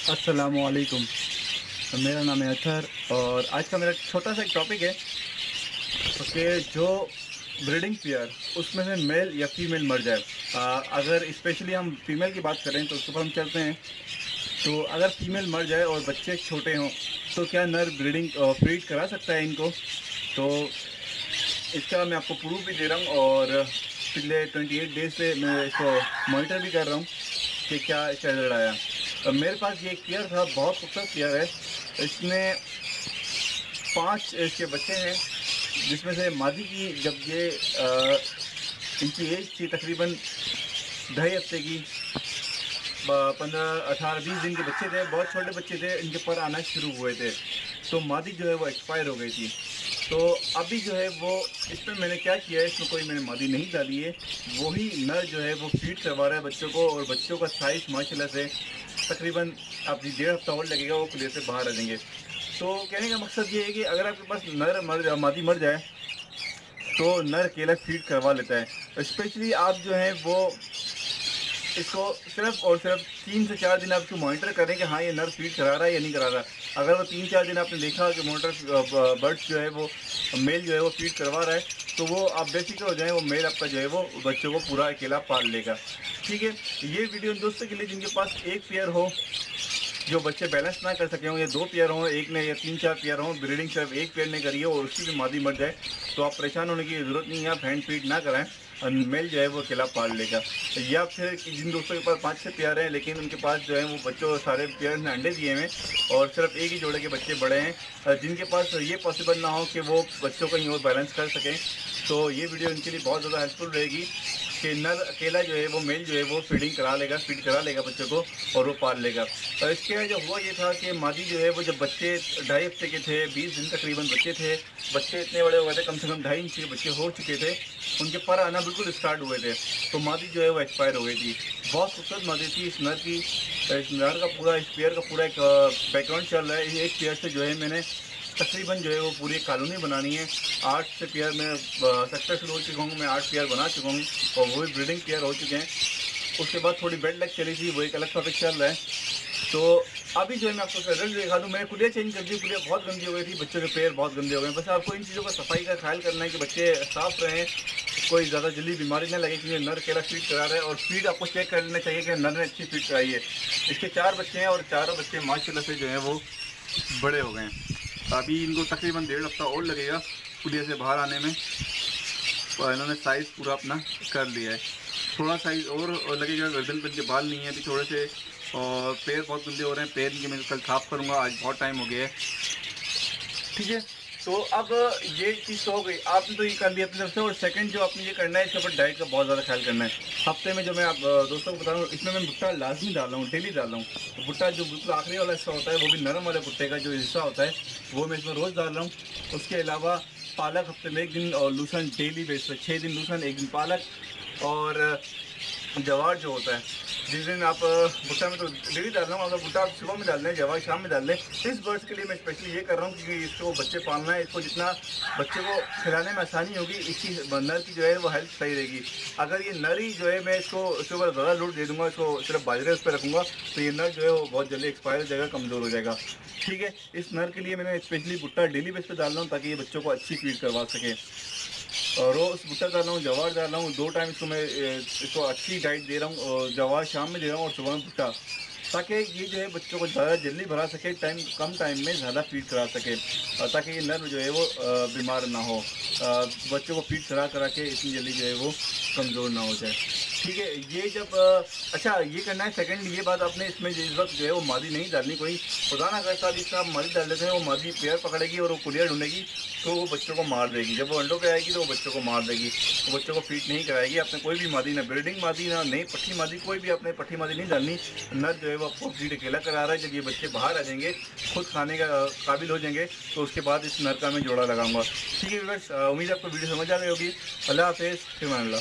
अस्सलामुअलैकुम। मेरा नाम है अतहर और आज का मेरा छोटा सा एक टॉपिक है कि जो ब्रीडिंग पेयर उसमें से मेल या फीमेल मर जाए। अगर स्पेशली हम फीमेल की बात करें तो उसके ऊपर हम चलते हैं। तो अगर फीमेल मर जाए और बच्चे छोटे हों तो क्या नर ब्रीडिंग ब्रीड करा सकता है इनको? तो इसका मैं आपको प्रूफ भी दे रहा हूँ और पिछले 28 डेज से मैं इसको मॉनिटर भी कर रहा हूँ कि क्या इसका रिजल्ट आया। मेरे पास ये एक पेयर था, बहुत खूबसूरत पेयर है। इसमें 5 इसके बच्चे हैं, जिसमें से मादी की जब ये इनकी एज थी तकरीबन 2.5 हफ्ते की, 15, 18, 20 दिन के बच्चे थे, बहुत छोटे बच्चे थे, इनके पर आना शुरू हुए थे। तो मादी जो है वो एक्सपायर हो गई थी। तो अभी जो है वो इसमें मैंने क्या किया है, इसमें कोई मैंने मादी नहीं डाली है, वही नर जो है वो फीड करवा रहा है बच्चों को। और बच्चों का साइज़ माशाल्लाह से तकरीबन अभी 1.5 हफ्ता और लगेगा, वो खुले से बाहर आ जाएंगे। तो कहने का मकसद ये है कि अगर आपके पास मादी मर जाए तो नर अकेला फीड करवा लेता है। स्पेशली आप जो है वो इसको सिर्फ और सिर्फ 3 से 4 दिन आप इसको मॉनिटर करें कि हाँ ये नर फीड करा रहा है या नहीं करा रहा। अगर वो 3-4 दिन आपने देखा कि मॉनिटर बर्ड्स जो है वो मेल जो है वो फीड करवा रहा है, तो वो आप बेफिक्र हो जाएं, वो मेल आपका जो है वो बच्चों को पूरा अकेला पाल लेगा। ठीक है, ये वीडियो उन दोस्तों के लिए जिनके पास एक पेयर हो, जो बच्चे बैलेंस ना कर सके हों, या 2 पेयर हों, एक ने, या 3-4 पेयर हों, ब्रीडिंग सिर्फ एक पेयर ने करी हो और उसकी भी मादी मर जाए, तो आप परेशान होने की ज़रूरत नहीं है। आप हैंड फीड ना कराएं और मेल जो है वो अकेला पाल लेगा। या फिर जिन दोस्तों के पास 5-6 पेयर हैं लेकिन उनके पास जो है वो बच्चों सारे पेयर ने अंडे दिए हैं और सिर्फ एक ही जोड़े के बच्चे बड़े हैं, जिनके पास ये पॉसिबल ना हो कि वो बच्चों कहीं और बैलेंस कर सकें, तो ये वीडियो उनके लिए बहुत ज़्यादा हेल्पफुल रहेगी कि नर अकेला जो है वो मेल जो है वो फीड करा लेगा बच्चों को और वो पाल लेगा। और इसके जो हुआ ये था कि मादी जो है वो जब बच्चे 2.5 हफ्ते के थे, 20 दिन तकरीबन बच्चे थे, बच्चे इतने बड़े हो गए थे, कम से कम 2.5 इंच के बच्चे हो चुके थे, उनके पर आना बिल्कुल स्टार्ट हुए थे, तो मादी जो है वो एक्सपायर हो गई थी। बहुत खूबसूरत मादी थी इस नर की। इस नर का पूरा, इस पेयर का पूरा एक बैकग्राउंड चल रहा है। एक पेयर से जो है मैंने तकरीबन जो है वो पूरी कॉलोनी बनानी है। 8 से पेयर में सक्सेसफुल हो चुका हूँ, मैं 8 पेयर बना चुका हूँ और वो भी ब्रीडिंग पेयर हो चुके हैं। उसके बाद थोड़ी बेड लग चली थी, वो एक अलग टॉपिक चल रहा है। तो अभी जो है मैं आपको रिजल्ट दिखा दूँ। मैंने कुलिया चेंज कर दी, कुलिया बहुत गंदी हो गई थी, बच्चों के पैर बहुत गंदे हो गए। बस आपको इन चीज़ों का सफाई का ख्याल करना है कि बच्चे साफ़ रहें, कोई ज़्यादा जल्दी बीमारी ना लगे, क्योंकि नर अकेला फीड करा रहा है। और फीड आपको चेक कर लेना चाहिए कि नर ने अच्छी फीड कराई है। इसके 4 बच्चे हैं और चारों बच्चे माशाल्लाह से जो है वो बड़े हो गए हैं। अभी इनको तकरीबन 1.5 हफ्ता और लगेगा कुलिया से बाहर आने में, और इन्होंने साइज़ पूरा अपना कर लिया है। थोड़ा साइज़ और लगेगा, गर्दन पर इनके बाल नहीं है अभी थोड़े से, और पैर बहुत गंदे हो रहे हैं। पैर इनके मैं कल साफ़ करूँगा, आज बहुत टाइम हो गया है। ठीक है, तो अब ये चीज़ तो हो गई, आपने तो ये कर लिया अपनी तरफ से। और सेकंड जो आपने ये करना है, इसके ऊपर डाइट का बहुत ज़्यादा ख्याल करना है। हफ्ते में जो मैं आप दोस्तों को बता रहा हूँ, इसमें मैं भुट्टा लाजमी डाल रहा हूँ, डेली डाल रहा हूँ। तो भुट्टा जो बिल्कुल आखिरी वाला हिस्सा होता है, वो भी नरम वाले भुट्टे का जो हिस्सा होता है, वो मैं इसमें रोज़ डाल रहा हूँ। उसके अलावा पालक हफ्ते में 1 दिन, और लूसन डेली बेस पर 6 दिन लूसन, 1 दिन पालक। और जवार जो होता है, जिस दिन आप भुट्टा में तो डेली डाल रहा हूँ, अगर भुट्टा आप सुबह में डाल दें, जवार शाम में डाल दें। इस बर्ड्स के लिए मैं स्पेशली ये कर रहा हूँ क्योंकि इसको बच्चे पालना है, इसको जितना बच्चे को खिलाने में आसानी होगी, इसकी नर की जो है वो हेल्थ सही रहेगी। अगर ये नर ही जो है मैं इसको उसके ऊपर ज़्यादा लोड दे दूँगा, इसको सिर्फ बाजरे उस पर रखूँगा, तो ये नर जो है वो बहुत जल्दी एक्सपायर हो जाएगा, कमज़ोर हो जाएगा। ठीक है, इस नर के लिए मैंने स्पेशली भुट्टा डेली बेस पर डाल रहा हूँ ताकि ये बच्चों को अच्छी फीड करवा सके। और रोज़ भुट्टा डाल रहा हूँ, जवार डाल रहा हूँ, 2 टाइम इसको मैं इसको अच्छी डाइट दे रहा हूँ। और जवार शाम में दे रहा हूँ और सुबह में भुट्टा, ताकि ये जो है बच्चों को ज़्यादा जल्दी भरा सके, कम टाइम में ज़्यादा फीड करा सके, और ताकि ये नर जो है वो बीमार ना हो, बच्चों को फीड करा के इतनी जल्दी जो है वो कमज़ोर ना हो जाए। ठीक है, ये जब अच्छा ये करना है। सेकंड ये बात आपने इसमें इस वक्त जो है वो मादी नहीं डालनी, कोई खुदा ना करता जिसका आप मादी डाल देते हैं, वो मादी पेयर पकड़ेगी और वो कुलिया ढूंढेगी, तो वो बच्चों को मार देगी। जब वो अंडों पे आएगी तो वो बच्चों को मार देगी, तो बच्चों को फीड नहीं कराएगी। आपने कोई भी मादी, ना ब्रीडिंग मादी, ना नई पट्टी मादी, कोई भी आपने पट्टी मादी नहीं डालनी। नर जो है वो आपको फीड अकेला करा रहा है। जब ये बच्चे बाहर आ जाएंगे, खुद खाने का काबिल हो जाएंगे, तो उसके बाद इस नर का मैं जोड़ा लगाऊंगा। ठीक है व्यूअर्स, उम्मीद है आपको वीडियो समझ आ गई होगी। अल्लाह हाफिज़, फिर अल्लाह।